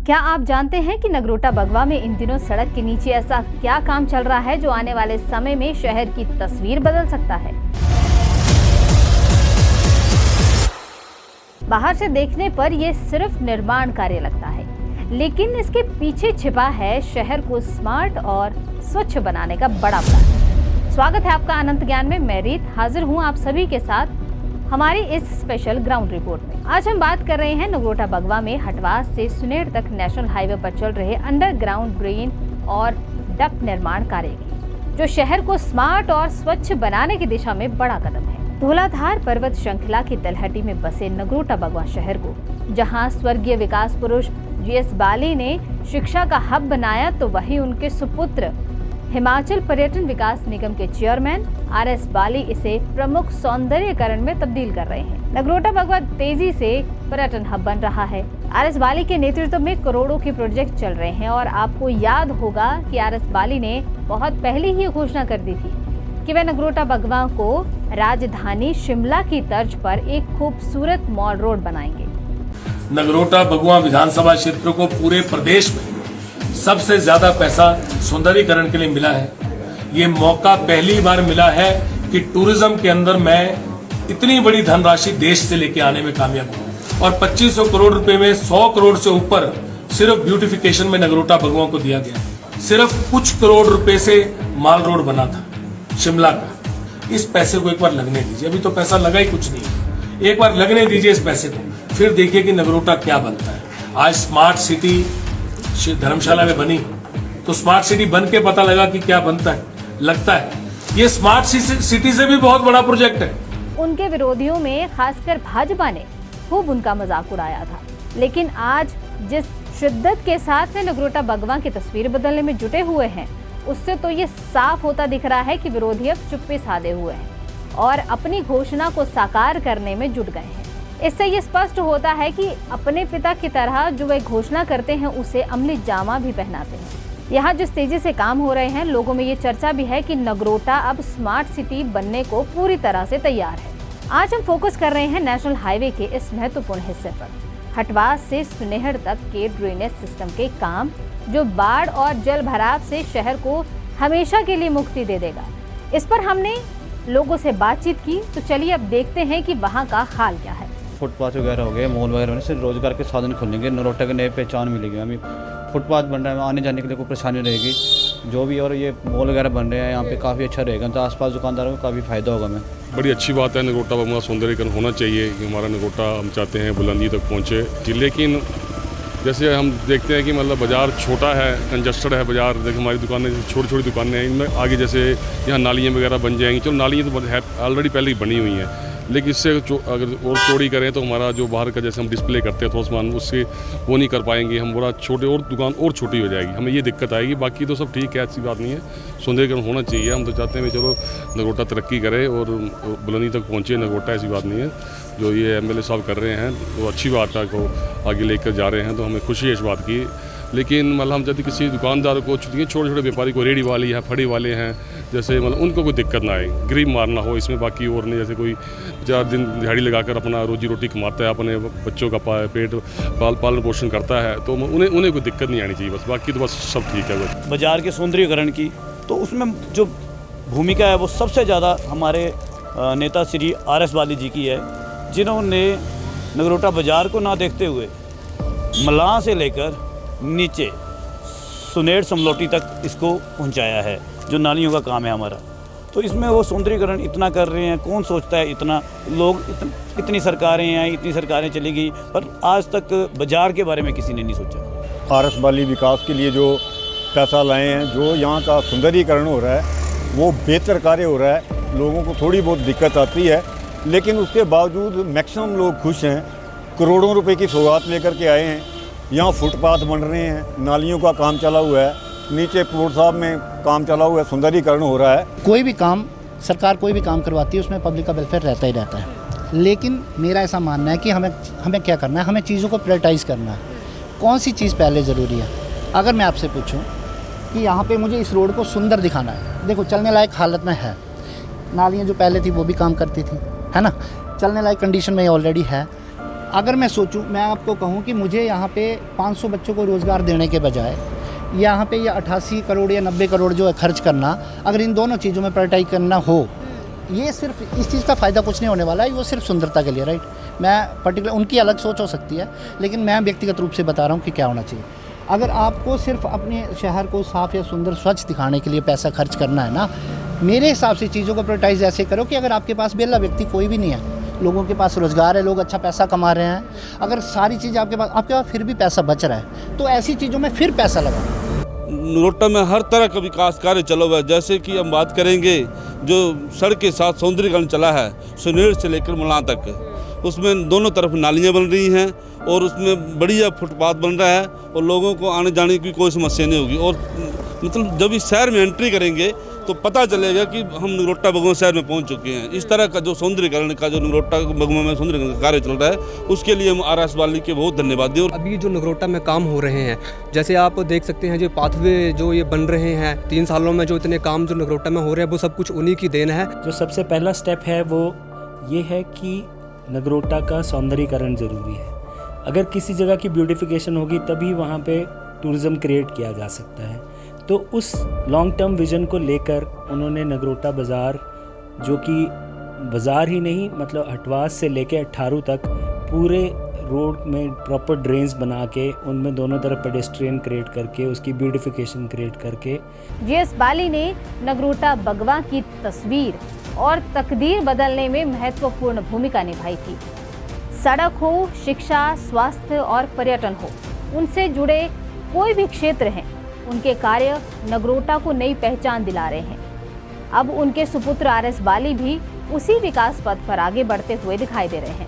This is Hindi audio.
क्या आप जानते हैं कि नगरोटा बगवा में इन दिनों सड़क के नीचे ऐसा क्या काम चल रहा है जो आने वाले समय में शहर की तस्वीर बदल सकता है। बाहर से देखने पर यह सिर्फ निर्माण कार्य लगता है, लेकिन इसके पीछे छिपा है शहर को स्मार्ट और स्वच्छ बनाने का बड़ा प्लान। स्वागत है आपका अनंत ज्ञान में। मैं रीत हाजिर हूं आप सभी के साथ हमारी इस स्पेशल ग्राउंड रिपोर्ट में। आज हम बात कर रहे हैं नगरोटा बगवा में हटवास से सुनेड़ तक नेशनल हाईवे पर चल रहे अंडरग्राउंड ड्रेन और डक्ट निर्माण कार्य की, जो शहर को स्मार्ट और स्वच्छ बनाने की दिशा में बड़ा कदम है। धौलाधार पर्वत श्रृंखला की तलहटी में बसे नगरोटा बगवा शहर को, जहां स्वर्गीय विकास पुरुष GS बाली ने शिक्षा का हब बनाया, तो वहीं उनके सुपुत्र हिमाचल पर्यटन विकास निगम के चेयरमैन RS बाली इसे प्रमुख सौंदर्यीकरण में तब्दील कर रहे हैं। नगरोटा बगवा तेजी से पर्यटन हब बन रहा है। RS बाली के नेतृत्व में करोड़ों के प्रोजेक्ट चल रहे हैं और आपको याद होगा कि RS बाली ने बहुत पहले ही घोषणा कर दी थी कि वे नगरोटा बगवा को राजधानी शिमला की तर्ज पर एक खूबसूरत मॉल रोड बनाएंगे। नगरोटा बगवा विधानसभा क्षेत्र को पूरे प्रदेश में सबसे ज्यादा पैसा सौंदर्यीकरण के लिए मिला है। ये मौका पहली बार मिला है कि टूरिज्म के अंदर मैं इतनी बड़ी धनराशि देश से लेके आने में कामयाब हूँ और 2500 करोड़ रुपए में 100 करोड़ से ऊपर सिर्फ ब्यूटिफिकेशन में नगरोटा बगवा को दिया गया। सिर्फ कुछ करोड़ रुपए से माल रोड बना था शिमला का। इस पैसे को एक बार लगने दीजिए, अभी तो पैसा लगा ही कुछ नहीं, एक बार लगने दीजिए इस पैसे को, फिर देखिए कि नगरोटा क्या बनता है। आज स्मार्ट सिटी धर्मशाला में बनी तो स्मार्ट सिटी बन के पता लगा कि क्या बनता है। लगता है ये स्मार्ट सिटी से भी बहुत बड़ा प्रोजेक्ट है। उनके विरोधियों में खासकर भाजपा ने खूब उनका मजाक उड़ाया था, लेकिन आज जिस शिद्दत के साथ वे नगरोटा बगवा की तस्वीर बदलने में जुटे हुए हैं, उससे तो ये साफ होता दिख रहा है कि विरोधी अब चुप्पी साधे हुए हैं और अपनी घोषणा को साकार करने में जुट गए हैं। इससे ये स्पष्ट होता है कि अपने पिता की तरह जो वे घोषणा करते हैं उसे अमली जामा भी पहनाते हैं। यहाँ जिस तेजी से काम हो रहे हैं, लोगों में ये चर्चा भी है कि नगरोटा अब स्मार्ट सिटी बनने को पूरी तरह से तैयार है। आज हम फोकस कर रहे हैं नेशनल हाईवे के इस महत्वपूर्ण हिस्से पर, हटवास से सुनेड़ तक के ड्रेनेज सिस्टम के काम, जो बाढ़ और जल भराव से शहर को हमेशा के लिए मुक्ति दे देगा। इस पर हमने लोगों से बातचीत की, तो चलिए अब देखते हैं कि वहाँ का हाल क्या है। फुटपाथ वगैरह हो गए, मॉल वगैरह होने से रोजगार के साधन खुलेंगे, नगरोटा के नए पहचान मिलेगी। हमें फुटपाथ बन रहा है, आने जाने के लिए कोई परेशानी रहेगी जो भी, और ये मॉल वगैरह बन रहे हैं यहाँ पे काफ़ी अच्छा रहेगा, तो आसपास दुकानदारों को काफ़ी फ़ायदा होगा। हमें बड़ी अच्छी बात है, नगरोटा बगवा सौंदर्यीकरण होना चाहिए कि हमारा नगरोटा हम चाहते हैं बुलंदी तक पहुँचे। लेकिन जैसे हम देखते हैं कि मतलब बाज़ार छोटा है, कंजस्टेड है बाज़ार। देखिए हमारी दुकानें छोटी छोटी दुकानें हैं, इनमें आगे जैसे यहाँ नालियाँ वगैरह बन जाएंगी। चलो नालियाँ तो ऑलरेडी पहले ही बनी हुई हैं, लेकिन इससे अगर और चौड़ी करें तो हमारा जो बाहर का जैसे हम डिस्प्ले करते हैं थोड़ा सामान, उससे वो नहीं कर पाएंगे हम, बड़ा छोटे और दुकान और छोटी हो जाएगी, हमें ये दिक्कत आएगी। बाकी तो सब ठीक है, ऐसी बात नहीं है, सौंदर्यीकरण होना चाहिए। हम तो चाहते हैं चलो नगरोटा तरक्की करे और बुलंदी तक पहुँचे नगरोटा, ऐसी बात नहीं है। जो ये MLA साहब कर रहे हैं तो अच्छी बात है, को आगे लेकर जा रहे हैं, तो हमें खुशी है इस बात की। लेकिन मतलब हम चाहते किसी दुकानदार को, छोटे छोटे व्यापारी को, रेडी वाली हैं, फड़ी वाले हैं, जैसे मतलब उनको कोई दिक्कत ना आए, गरीब मारना हो इसमें। बाकी और नहीं, जैसे कोई 4 दिन दिहाड़ी लगाकर अपना रोजी रोटी कमाता है, अपने बच्चों का पेट पालन पोषण करता है, तो उन्हें कोई दिक्कत नहीं आनी चाहिए। बस बाकी तो बस सब ठीक है। बाज़ार के सौंदर्यीकरण की तो उसमें जो भूमिका है वो सबसे ज़्यादा हमारे नेता श्री RS बाली जी की है, जिन्होंने नगरोटा बाज़ार को ना देखते हुए मलाह से लेकर नीचे सुनेड़ समलोटी तक इसको पहुंचाया है, जो नालियों का काम है हमारा। तो इसमें वो सौंदर्यीकरण इतना कर रहे हैं, कौन सोचता है इतना, लोग इतनी सरकारें आई, इतनी सरकारें चली गई, पर आज तक बाज़ार के बारे में किसी ने नहीं सोचा। RS बाली विकास के लिए जो पैसा लाए हैं, जो यहाँ का सौंदर्यीकरण हो रहा है वो बेहतर कार्य हो रहा है। लोगों को थोड़ी बहुत दिक्कत आती है, लेकिन उसके बावजूद मैक्सिमम लोग खुश हैं। करोड़ों रुपए की सौगात लेकर के आए हैं। यहाँ फुटपाथ बन रहे हैं, नालियों का काम चला हुआ है, नीचे पोर्ट साहब में काम चला हुआ है, सौंदर्यीकरण हो रहा है। कोई भी काम सरकार कोई भी काम करवाती है उसमें पब्लिक का वेलफेयर रहता ही रहता है, लेकिन मेरा ऐसा मानना है कि हमें क्या करना है, हमें चीज़ों को प्रायोरिटाइज़ करना है। कौन सी चीज़ पहले ज़रूरी है। अगर मैं आपसे पूछूं कि यहाँ पे मुझे इस रोड को सुंदर दिखाना है, देखो चलने लायक हालत में है, नालियाँ जो पहले थी वो भी काम करती थी, है ना, चलने लायक कंडीशन में ऑलरेडी है। अगर मैं सोचूं, मैं आपको कहूं कि मुझे यहाँ पे 500 बच्चों को रोज़गार देने के बजाय यहाँ पे ये 88 करोड़ या 90 करोड़ जो है खर्च करना, अगर इन दोनों चीज़ों में प्रायोरिटाइज करना हो, ये सिर्फ इस चीज़ का फ़ायदा कुछ नहीं होने वाला है, वो सिर्फ सुंदरता के लिए, राइट। मैं पर्टिकुलर, उनकी अलग सोच हो सकती है, लेकिन मैं व्यक्तिगत रूप से बता रहा हूँ कि क्या होना चाहिए। अगर आपको सिर्फ अपने शहर को साफ़ या सुंदर स्वच्छ दिखाने के लिए पैसा खर्च करना है ना, मेरे हिसाब से चीज़ों को प्रायोरिटाइज ऐसे करो कि अगर आपके पास बेला व्यक्ति कोई भी नहीं है, लोगों के पास रोज़गार है, लोग अच्छा पैसा कमा रहे हैं, अगर सारी चीज़ आपके पास फिर भी पैसा बच रहा है, तो ऐसी चीज़ों में फिर पैसा लगाओ। नगरोटा में हर तरह का विकास कार्य चला हुआ है। जैसे कि हम बात करेंगे जो सड़क के साथ सौंदर्यीकरण चला है, सुनेर से लेकर मुलां तक, उसमें दोनों तरफ नालियां बन रही हैं और उसमें बढ़िया फुटपाथ बन रहा है और लोगों को आने जाने की कोई समस्या नहीं होगी। और मतलब जब इस शहर में एंट्री करेंगे तो पता चलेगा कि हम नगरोटा बगुआ शहर में पहुंच चुके हैं। इस तरह का जो सौंदर्यीकरण का जो नगरोटा बगुआ में सौंदर्यीकरण का कार्य चल रहा है, उसके लिए हम RS वाली के बहुत धन्यवादी। और अभी जो नगरोटा में काम हो रहे हैं, जैसे आप देख सकते हैं जो पाथवे जो ये बन रहे हैं 3 सालों में, जो इतने काम जो नगरोटा में हो रहे हैं, वो सब कुछ उन्हीं की देन है। जो सबसे पहला स्टेप है वो ये है कि नगरोटा का सौंदर्यीकरण ज़रूरी है। अगर किसी जगह की ब्यूटिफिकेशन होगी तभी वहाँ पे टूरिज़्म क्रिएट किया जा सकता है। तो उस लॉन्ग टर्म विज़न को लेकर उन्होंने नगरोटा बाज़ार, जो कि बाज़ार ही नहीं मतलब हटवास से लेके अट्ठारू तक पूरे रोड में प्रॉपर ड्रेन्स बना के उनमें दोनों तरफ पेडेस्ट्रियन क्रिएट करके उसकी ब्यूटिफिकेशन क्रिएट करके GS बाली ने नगरोटा बगवा की तस्वीर और तकदीर बदलने में महत्वपूर्ण भूमिका निभाई थी। सड़क हो, शिक्षा, स्वास्थ्य और पर्यटन हो, उनसे जुड़े कोई भी क्षेत्र हैं, उनके कार्य नगरोटा को नई पहचान दिला रहे हैं। अब उनके सुपुत्र RS बाली भी उसी विकास पथ पर आगे बढ़ते हुए दिखाई दे रहे हैं।